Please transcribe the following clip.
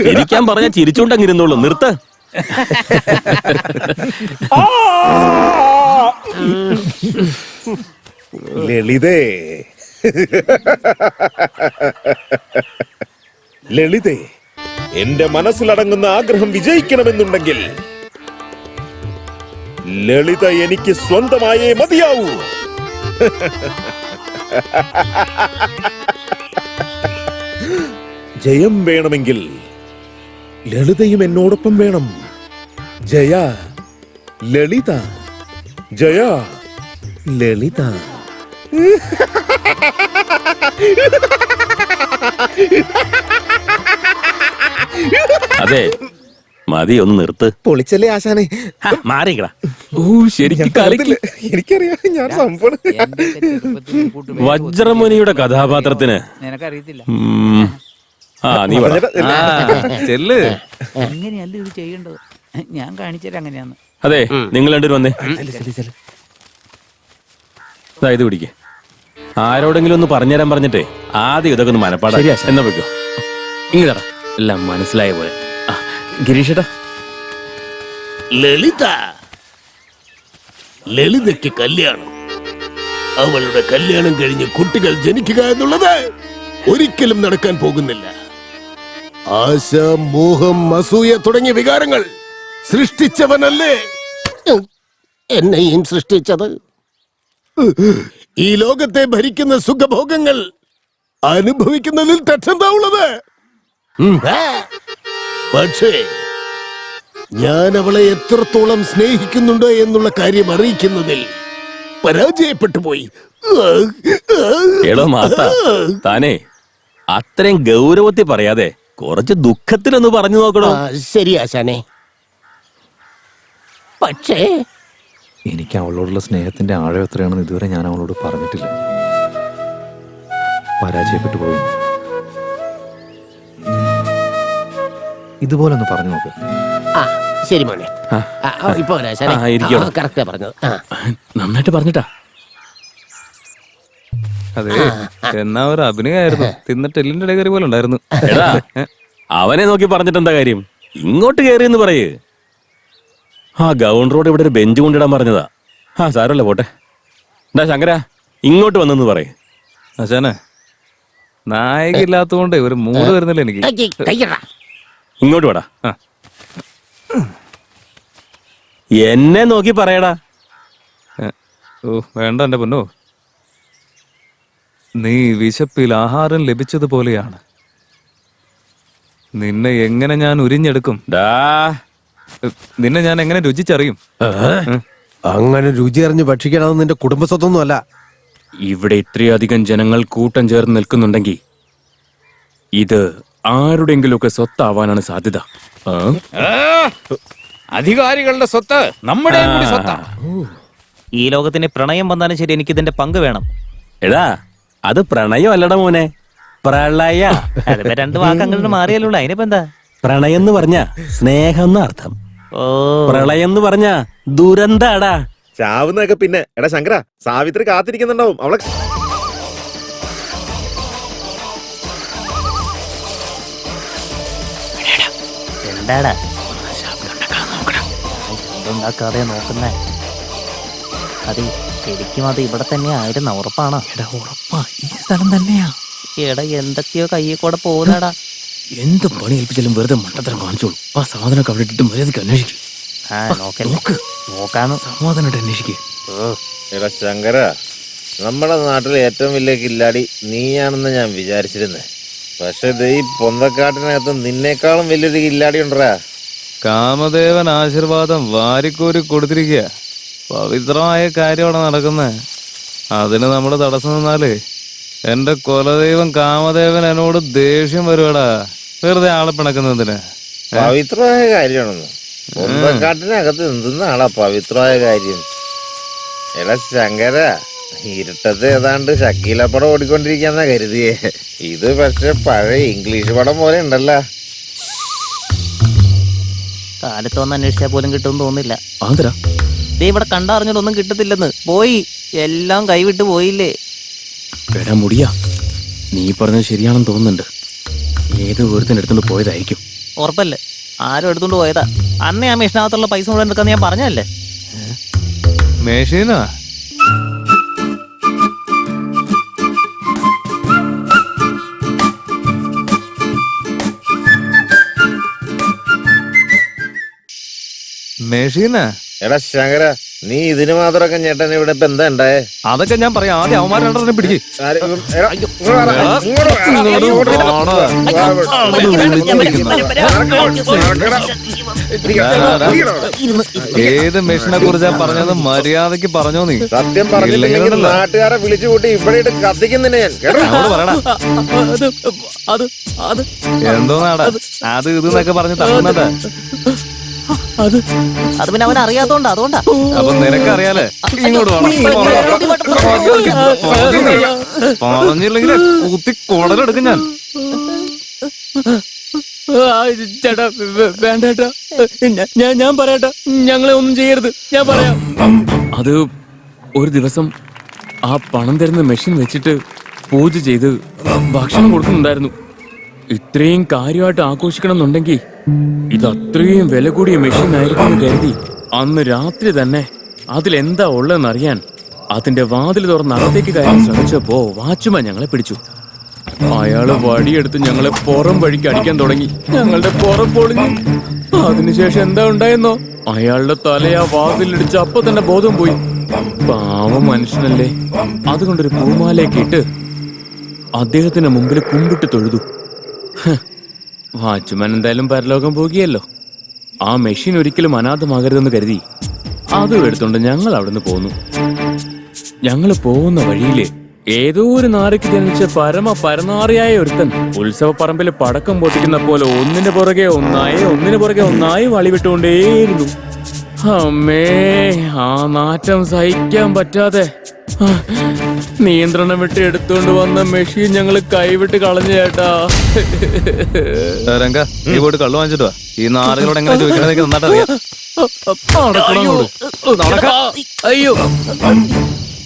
ചിരിക്കാൻ പറഞ്ഞാൽ ചിരിച്ചോണ്ടങ്ങിരുന്നോളൂ. നിർത്ത്. ലളിതേ, ലളിതേ, എന്റെ മനസ്സിലടങ്ങുന്ന ആഗ്രഹം വിജയിക്കണമെന്നുണ്ടെങ്കിൽ ലളിത എനിക്ക് സ്വന്തമായേ മതിയാവൂ. ജയം വേണമെങ്കിൽ ലളിതയും എന്നോടൊപ്പം വേണം. ജയ ലളിത, ജയ ലളിത. അതെ, മതി, ഒന്ന് നിർത്ത്. പൊളിച്ചല്ലേ ആശാനെ? മാറിക്കടാ. ശരിക്കും എനിക്കറിയാം, ഞാൻ സംഭവം. വജ്രമുനിയുടെ കഥാപാത്രത്തിന് നിനക്കറിയത്തില്ല. നീ ചെല്ല്. എങ്ങനെയല്ല ഇത് ചെയ്യേണ്ടത്, ഞാൻ കാണിച്ചത് അങ്ങനെയാന്ന്. അതെ, നിങ്ങൾ രണ്ടുപേരും വന്നേ. ഇത് പിടിക്കേ. ആരോടെങ്കിലും ഒന്ന് പറഞ്ഞുതരാൻ പറഞ്ഞിട്ടേ ആദ്യം ഇതൊക്കെ ഒന്ന് മനപ്പാടാ. എന്നാ വെക്കോ, ഇങ്ങടാ. എല്ലാം മനസ്സിലായ പോലെ. ഗിരീഷേട്ടാ, ലളിത, ലളിതയ്ക്ക് കല്യാണം, അവളുടെ കല്യാണം കഴിഞ്ഞ് കുട്ടികൾ ജനിക്കുക എന്നുള്ളത് ഒരിക്കലും നടക്കാൻ പോകുന്നില്ല. ആശ, മോഹം, അസൂയ തുടങ്ങിയ വികാരങ്ങൾ സൃഷ്ടിച്ചവനല്ലേ എന്നെയും സൃഷ്ടിച്ചത്. ഈ ലോകത്തെ ഭരിക്കുന്ന സുഖഭോഗങ്ങൾ അനുഭവിക്കുന്നതിൽ തെറ്റെന്താ ഉള്ളത്? പക്ഷേ ഞാൻ അവളെ എത്രത്തോളം സ്നേഹിക്കുന്നുണ്ട് എന്നുള്ള കാര്യം അറിയിക്കുന്നതിൽ പരാജയപ്പെട്ടു പോയി. എടോ മാത്ത, താനേ അത്രയും ഗൗരവത്തിൽ പറയാതെ കുറച്ച് ദുഃഖത്തിലൊന്ന് പറഞ്ഞു നോക്കണോ? ശരി ആശാനെ, പക്ഷേ എനിക്ക് അവളോടുള്ള സ്നേഹത്തിന്റെ ആഴം എത്രയാണെന്ന് ഇതുവരെ ഞാൻ അവളോട് പറഞ്ഞിട്ടില്ല. പരാജയപ്പെട്ടു പോയി. ഇതുപോലെ ഒന്ന് പറഞ്ഞു നോക്ക്. ശരി മോനെ, ഇപ്പൊ കറക്റ്റാ പറഞ്ഞത്. നന്നായിട്ട് പറഞ്ഞിട്ടാ. അതെ, എന്നാ ഒരു അഭിനയമായിരുന്നു. തിന്നിട്ട് എല്ലിന്റെ ഇടകറി പോലെ ഉണ്ടായിരുന്നു. അവനെ നോക്കി പറഞ്ഞിട്ട് എന്താ കാര്യം? ഇങ്ങോട്ട് കയറിയെന്ന് പറയേ. ഗൗണ്ടറോട് ഇവിടെ ഒരു ബെഞ്ച് കൊണ്ടിടാൻ പറഞ്ഞതാ. സാരമല്ല, പോട്ടെ. എന്താ ശങ്കര, ഇങ്ങോട്ട് വന്നെന്ന് പറയേ. ആശാനെ, നായകില്ലാത്തതുകൊണ്ട് ഒരു മൂഡ് വരുന്നില്ല എനിക്ക്. ഇങ്ങോട്ട് വേടാ. എന്നെ നോക്കി പറയടാ. വേണ്ട എന്റെ പൊന്നോ, നീ വിശപ്പിൽ ആഹാരം ലഭിച്ചതുപോലെയാണ്. നിന്നെ എങ്ങനെ ഞാൻ ഉരിഞ്ഞെടുക്കും? നിന്നെ ഞാൻ എങ്ങനെ രുചിച്ചറിയും? അങ്ങനെ രുചി അറിഞ്ഞ് ഭക്ഷിക്കണമെന്ന് നിന്റെ കുടുംബസ്വത്തൊന്നും അല്ല. ഇവിടെ ഇത്രയധികം ജനങ്ങൾ കൂട്ടം ചേർന്ന് നിൽക്കുന്നുണ്ടെങ്കിൽ ഇത് ആരുടെങ്കിലുമൊക്കെ സ്വത്താവാനാണ് സാധ്യത. അധികാരികളുടെ സ്വത്ത് നമ്മുടെ കൂടി സ്വത്താണ്. ഈ ലോകത്തിന് പ്രണയം വന്നാലും ശരി, എനിക്ക് ഇതിന്റെ പങ്ക് വേണം. എടാ, അത് പ്രണയം അല്ലട മോനെ, പ്രളയ. അതിപ്പോ രണ്ട് വാക്ക് അങ്ങോട്ട് മാറിയല്ലോ. അതിനിപ്പോ എന്താ? പ്രണയം എന്ന് പറഞ്ഞ സ്നേഹം എന്നർത്ഥം. പ്രളയം എന്ന് പറഞ്ഞ ദുരന്താടാ. ചാവുന്നൊക്കെ പിന്നെ. എടാ ശങ്കര, സാവിത്രി കാത്തിരിക്കുന്നുണ്ടാവും അവളെ. എന്താടാ ഉണ്ടാക്കാതെ നോക്കുന്നേ? അതെ, ശരിക്കും അത് ഇവിടെ തന്നെ ആയിരുന്നു. ഉറപ്പാണോ? ഉറപ്പാ, ഈ സ്ഥലം തന്നെയാ. എടാ, എന്തൊക്കെയോ കയ്യിൽ കൂടെ പോകുന്നടാ. എന്ത് പണി ഏൽപ്പിച്ചാലും വെറുതെ മണ്ടത്തരം കാണിച്ചോളൂ. ആ സാധനമൊക്കെ അവിടെ ഇട്ടിട്ട് മര്യാദക്ക് അന്വേഷിക്കും. നോക്കാന്ന് സമാധാനമായിട്ട് അന്വേഷിക്കേ. എടാ ശങ്കര, നമ്മുടെ നാട്ടിലെ ഏറ്റവും വലിയ കില്ലാടി നീയാണെന്ന് ഞാൻ വിചാരിച്ചിരുന്നേ. പക്ഷെ ഈ പൊന്തക്കാട്ടിനകത്ത് നിന്നേക്കാളും വലിയൊരു കില്ലാടി ഉണ്ടറാ. കാമദേവൻ ആശീർവാദം വാരിക്കോരി കൊടുത്തിരിക്കുക. പവിത്രമായ കാര്യമാണ് നടക്കുന്നത്. അതിന് നമ്മൾ തടസ്സം നിന്നാലേ എന്റെ കുലദൈവം കാമദേവൻ എന്നോട് ദേഷ്യം വരുവാടാ. വെറുതെ ആളെ പിണക്കുന്നതിന്. പവിത്രമായ കാര്യമാണെന്ന് പൊന്തക്കാട്ടിനകത്ത് എന്തെന്നാളാ പവിത്രമായ കാര്യം? എടാ ശങ്കര, ഇരുട്ടത്ത് ഏതാണ്ട് ഷക്കീല പടം ഓടിക്കൊണ്ടിരിക്കാന്നാ കരുതിയേ. ഇത് പക്ഷെ പഴയ ഇംഗ്ലീഷ് പടം പോലെ ഉണ്ടല്ലോ. കാലത്ത് വന്ന് അന്വേഷിച്ചാൽ പോലും കിട്ടുമെന്ന് തോന്നുന്നില്ല. ആന്തരാ ദേ ഇവിടെ കണ്ടറിഞ്ഞിട്ടൊന്നും കിട്ടത്തില്ലെന്ന്. പോയി, എല്ലാം കൈവിട്ട് പോയില്ലേ. എടാ മുടിയാ, നീ പറഞ്ഞത് ശരിയാണെന്ന് തോന്നുന്നുണ്ട്. ഏത് വീരത്തിന് എടുത്തോണ്ട് പോയതായിരിക്കും. ഉറപ്പല്ലേ? ആരും എടുത്തോണ്ട് പോയതാ. അന്നേ ആ മെഷീനകത്തുള്ള പൈസ മുഴുവൻ എടുക്കാന്ന് ഞാൻ പറഞ്ഞല്ലേ. മേശീനാ മേശീനാ എടാ ശങ്കര, നീ ഇതിന് മാത്രമൊക്കെ ഞെട്ടൻ ഇവിടെ ഇപ്പൊ എന്താ ഉണ്ടായേ? അതൊക്കെ ഞാൻ പറയാം. ആദ്യം അവന്മാർ രണ്ടെണ്ണം പിടിക്ക്. ആര്? എടാ, ഇങ്ങോട്ട് വാടാ, ഇങ്ങോട്ട് വാ. ഏത് മെഷീനെ കുറിച്ചാ പറഞ്ഞത് മര്യാദക്ക് പറഞ്ഞോ നീ. സത്യം പറഞ്ഞില്ലെങ്കിൽ നാട്ടുകാരെ വിളിച്ചു കൂട്ടി ഇവിടെ ഇട്ട് കത്തിക്കുന്നില്ല ഞാൻ. കേട്ടോ? അങ്ങോട്ട് പറയടാ. എന്തോ നാടാ അത് ഇത് എന്നൊക്കെ പറഞ്ഞ് തട്ടുന്നത്. അത് പിന്നെ അവൻ അറിയാത്തോണ്ടാ, അതുകൊണ്ടാ. അപ്പൊ നിനക്കറിയാലേ. ഇങ്ങോട്ട് പറഞ്ഞില്ലെങ്കിൽ കുത്തി കുടലെടുക്കും ഞാൻ. ചേട്ടാ വേണ്ടേട്ടാ, ഞാൻ പറയട്ടെ, ഞങ്ങളെ ഒന്നും ചെയ്യരുത്, ഞാൻ പറയാം. അത് ഒരു ദിവസം ആ പണം തരുന്ന മെഷീൻ വെച്ചിട്ട് പൂജ ചെയ്ത് ഭക്ഷണം കൊടുക്കുന്നുണ്ടായിരുന്നു. ഇത്രയും കാര്യമായിട്ട് ആഘോഷിക്കണം എന്നുണ്ടെങ്കിൽ ഇത് അത്രയും വില കൂടിയ മെഷീൻ ആയിരിക്കും കരുതി അന്ന് രാത്രി തന്നെ അതിലെന്താ ഉള്ളതെന്നറിയാൻ അതിന്റെ വാതിൽ തുറന്ന് അകത്തേക്ക് കയറാൻ ശ്രമിച്ചപ്പോ വാച്ച്മാൻ ഞങ്ങളെ പിടിച്ചു. അയാള് വടിയെടുത്ത് ഞങ്ങളെ പുറം വഴിക്ക് അടിക്കാൻ തുടങ്ങി. ഞങ്ങളുടെ പുറം പൊളിഞ്ഞു. അതിനുശേഷം എന്താ ഉണ്ടായെന്നോ, അയാളുടെ തല ആ വാതിലിടിച്ച് അപ്പൊ തന്നെ ബോധം പോയി. പാവം മനുഷ്യനല്ലേ. അതുകൊണ്ടൊരു പൂമാലയൊക്കെ ഇട്ട് അദ്ദേഹത്തിന് മുമ്പിൽ കുമ്പിട്ട് തൊഴുതു. വാച്ച്മാൻ എന്തായാലും പരലോകം പോകിയല്ലോ. ആ മെഷീൻ ഒരിക്കലും അനാഥമാകരുതെന്ന് കരുതി അതും എടുത്തോണ്ട് ഞങ്ങൾ അവിടുന്ന് പോന്നു. ഞങ്ങൾ പോകുന്ന വഴിയില് ഏതോ ഒരു നാരയ്ക്ക് ജനിച്ച പരനാറിയായ ഒരുത്തൻ ഉത്സവപ്പറമ്പിൽ പടക്കം പൊട്ടിക്കുന്ന പോലെ ഒന്നിന് പുറകെ ഒന്നായി വളിവിട്ടുകൊണ്ടേയിരുന്നു. അമ്മേ, ആ നാറ്റം സഹിക്കാൻ പറ്റാതെ നിയന്ത്രണം വിട്ട് എടുത്തുകൊണ്ട് വന്ന മെഷീൻ ഞങ്ങള് കൈവിട്ട് കളഞ്ഞു ചേട്ടാ. രംഗ, നീ പോയിട്ട് കള്ളു വാങ്ങിച്ചിട്ട് വാ. ഈ നാടുകളോട് എങ്ങനെ ചോദിക്കണമെന്നൊക്കെ നന്നായിട്ട് അറിയാം. അയ്യോ